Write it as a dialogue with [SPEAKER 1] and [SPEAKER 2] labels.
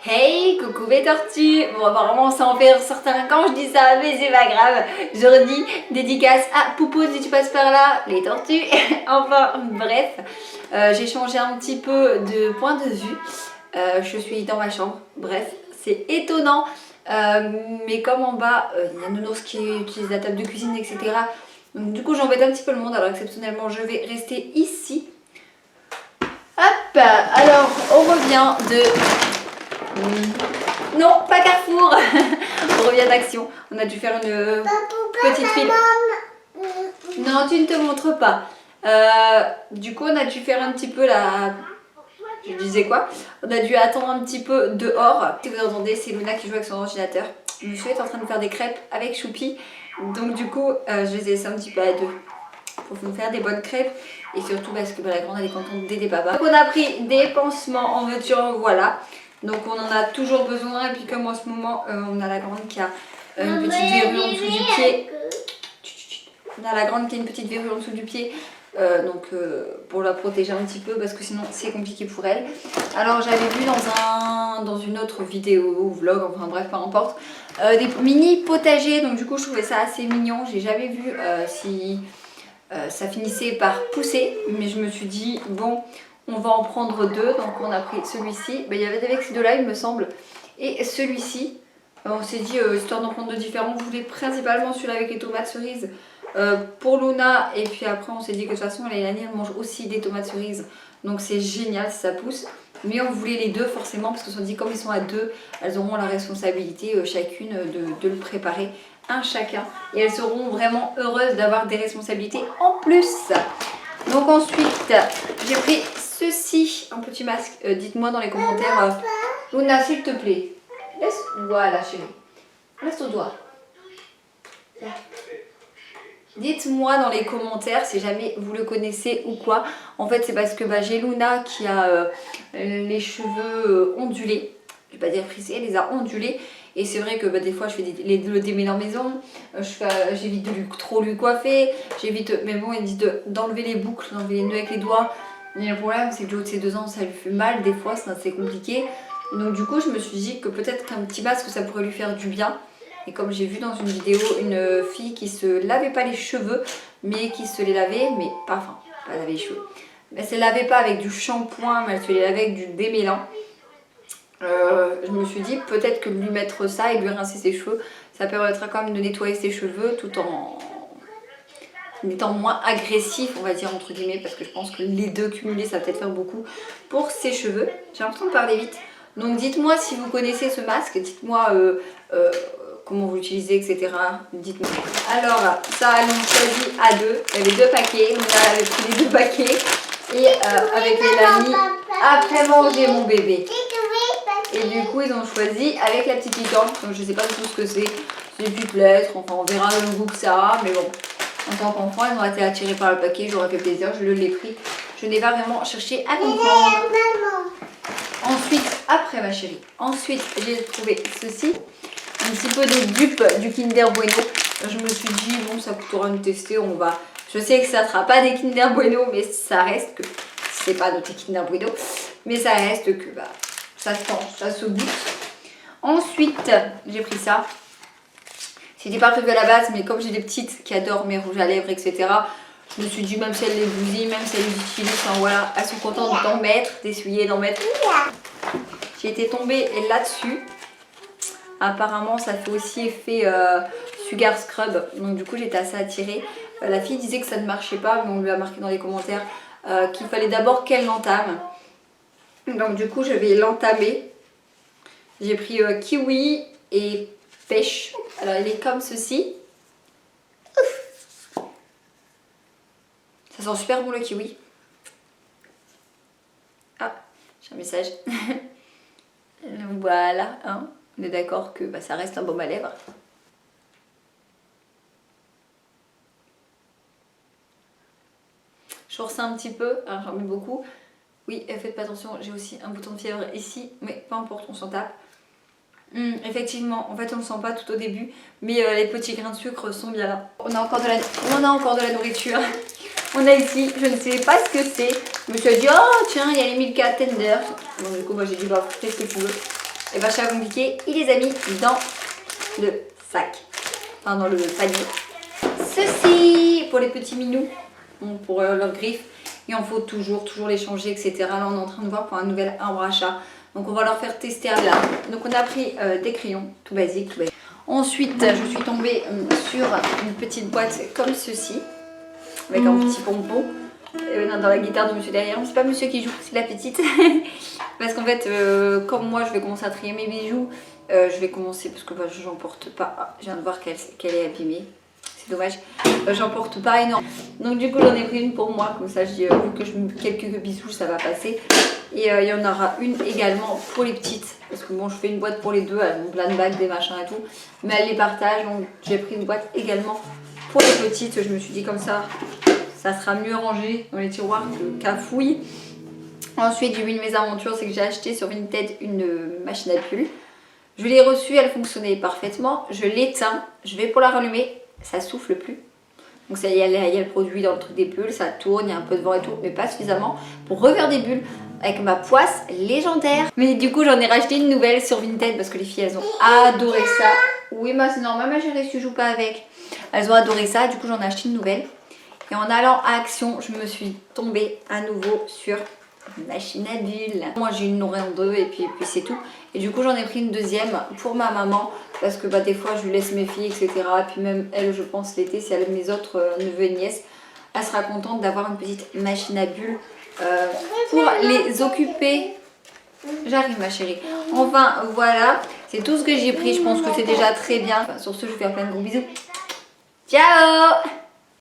[SPEAKER 1] Hey, coucou mes tortues. Bon, apparemment ça en fait certains quand je dis ça, mais c'est pas grave. Je redis, dédicace à Poupou si tu passes par là, les tortues. Enfin, bref, j'ai changé un petit peu de point de vue. Je suis dans ma chambre, bref, c'est étonnant. Mais comme en bas, il y a Nounours qui utilise la table de cuisine, etc. Donc du coup j'embête un petit peu le monde, alors exceptionnellement je vais rester ici. Hop, alors on revient de... Non, pas Carrefour. On revient d'action. On a dû faire une petite file. Non, tu ne te montres pas. Du coup, on a dû faire un petit peu la... Je disais quoi? On a dû attendre un petit peu dehors. Si vous entendez, c'est Luna qui joue avec son ordinateur. Monsieur est en train de faire des crêpes avec Choupi. Donc du coup, je les ai laissés un petit peu à deux. Pour nous faire des bonnes crêpes. Et surtout parce que la grande, elle est contente d'aider papa. Donc on a pris des pansements en voiture, voilà. Donc on en a toujours besoin. Et puis comme en ce moment, on a la grande qui a une petite verrue en dessous du pied. On a la grande qui a une petite verrue en dessous du pied. Pour la protéger un petit peu parce que sinon c'est compliqué pour elle. Alors j'avais vu dans une autre vidéo ou vlog, enfin bref peu importe, des mini potagers, donc du coup je trouvais ça assez mignon. J'ai jamais vu si ça finissait par pousser, mais je me suis dit bon on va en prendre deux, donc on a pris celui-ci. Il y avait avec ces deux là il me semble, et celui-ci. On s'est dit histoire d'en prendre deux différents, je voulais principalement celui-là avec les tomates cerises. Pour Luna, et puis après on s'est dit que de toute façon Léilani elle mange aussi des tomates cerises, donc c'est génial si ça pousse, mais on voulait les deux forcément parce qu'on s'est dit comme ils sont à deux, elles auront la responsabilité chacune de le préparer un chacun, et elles seront vraiment heureuses d'avoir des responsabilités en plus. Donc ensuite j'ai pris ceci, un petit masque. Dites-moi dans les commentaires, Luna s'il te plaît, laisse, voilà chérie, laisse ton doigt. Dites-moi dans les commentaires si jamais vous le connaissez ou quoi. En fait c'est parce que j'ai Luna qui a les cheveux ondulés. Je vais pas dire frisés, elle les a ondulés. Et c'est vrai que des fois je fais le démêler en maison. J'évite de trop lui coiffer. J'évite, mais bon, elle dit d'enlever les boucles, d'enlever les nœuds avec les doigts. Mais le problème c'est que du haut de ses 2 ans ça lui fait mal des fois, c'est assez compliqué. Donc du coup je me suis dit que peut-être qu'un petit masque ça pourrait lui faire du bien. Et comme j'ai vu dans une vidéo une fille qui se lavait pas les cheveux, mais qui se les lavait, mais pas laver les cheveux. Elle se les lavait pas avec du shampoing, mais elle se les lavait avec du démêlant. Je me suis dit peut-être que de lui mettre ça et de lui rincer ses cheveux, ça permettra quand même de nettoyer ses cheveux tout en étant moins agressif, on va dire entre guillemets, parce que je pense que les deux cumulés ça va peut-être faire beaucoup pour ses cheveux. J'ai l'impression de parler vite. Donc dites-moi si vous connaissez ce masque, dites-moi comment vous l'utilisez, etc. Dites-moi. Alors ça, elles l'ont choisi à deux. Il y avait 2 paquets. On avait pris les 2 paquets. Et avec Léilani, après manger mon bébé. Et du coup, ils ont choisi avec la petite licorne. Donc je sais pas du tout ce que c'est. C'est des petites lettres. Enfin, on verra le goût que ça a. Mais bon, en tant qu'enfant, ils ont été attirés par le paquet. J'aurais fait plaisir. Je l'ai pris. Je n'ai pas vraiment cherché à comprendre. Ensuite, après ma chérie. Ensuite, j'ai trouvé ceci. Un petit peu de dupe du Kinder Bueno. Je me suis dit bon ça coûtera de tester, on va. Je sais que ça ne sera pas des Kinder Bueno, mais ça reste que c'est pas de Kinder Bueno, mais ça reste que ça se tente, ça se goûte. Ensuite j'ai pris ça. C'était pas prévu à la base, mais comme j'ai des petites qui adorent mes rouges à lèvres, etc. Je me suis dit même si elles les bousillent, même si elles les utilisent, enfin voilà, elles sont contentes d'en mettre, d'essuyer, d'en mettre. J'ai été tombée là-dessus. Apparemment ça fait aussi effet sugar scrub, donc du coup j'étais assez attirée. La fille disait que ça ne marchait pas, mais on lui a marqué dans les commentaires qu'il fallait d'abord qu'elle l'entame. Donc du coup je vais l'entamer. J'ai pris kiwi et pêche. Alors il est comme ceci. Ouf. Ça sent super bon le kiwi. Ah, j'ai un message. Voilà, hein. On est d'accord que ça reste un baume à lèvres. Je force un petit peu, alors j'en mets beaucoup. Oui, faites pas attention, j'ai aussi un bouton de fièvre ici, mais peu importe, on s'en tape. Effectivement, en fait on ne le sent pas tout au début, mais les petits grains de sucre sont bien là. On a encore de la nourriture. On a ici, je ne sais pas ce que c'est. Je me suis dit, oh tiens, il y a les Milka Tender. Donc du coup, moi j'ai dit, fais ce que tu veux. et bah Chat Compliqué, il les a mis dans le sac, enfin dans le panier. Ceci pour les petits minous, donc pour leurs griffes. Il en faut toujours les changer, etc. Là, on est en train de voir pour un nouvel arbre à chat. Donc, on va leur faire tester un là. Donc, on a pris des crayons, tout basique, Ensuite, je suis tombée sur une petite boîte comme ceci, avec un petit pompon. Dans la guitare de monsieur derrière. C'est pas monsieur qui joue, c'est la petite. Parce qu'en fait, comme moi, je vais commencer à trier mes bijoux. Je vais commencer parce que bah, j'en porte pas. Ah, je viens de voir qu'elle est abîmée. C'est dommage. J'en porte pas énorme. Donc du coup j'en ai pris une pour moi. Comme ça je dis vu que je me quelques bisous ça va passer. Et il y en aura une également pour les petites. Parce que bon je fais une boîte pour les deux. Elles ont plein de bagues, des machins et tout. Mais elles les partagent. Donc j'ai pris une boîte également pour les petites. Je me suis dit comme ça sera mieux rangé dans les tiroirs qu'un fouille. Ensuite j'ai eu une de mes aventures. C'est que j'ai acheté sur Vinted une machine à bulles. Je l'ai reçue, elle fonctionnait parfaitement. Je l'éteins. Je vais pour la rallumer. Ça souffle plus. Donc il y a le produit dans le truc des bulles, ça tourne, il y a un peu de vent et tout, mais pas suffisamment pour refaire des bulles avec ma poisse légendaire. Mais du coup j'en ai racheté une nouvelle sur Vinted parce que les filles elles ont adoré ça. Oui bah c'est normal ma chérie si tu joues pas avec. Elles ont adoré ça, du coup j'en ai acheté une nouvelle. Et en allant à Action, je me suis tombée à nouveau sur une machine à bulles. Moi j'ai une oreille en deux et puis c'est tout. Et du coup j'en ai pris une deuxième pour ma maman. Parce que bah, des fois je lui laisse mes filles etc. Et puis même elle je pense l'été si elle a mes autres neveux et nièces. Elle sera contente d'avoir une petite machine à bulles pour les occuper. J'arrive ma chérie. Enfin voilà. C'est tout ce que j'ai pris. Je pense que c'est déjà très bien. Enfin, sur ce je vous fais plein de gros bisous. Ciao!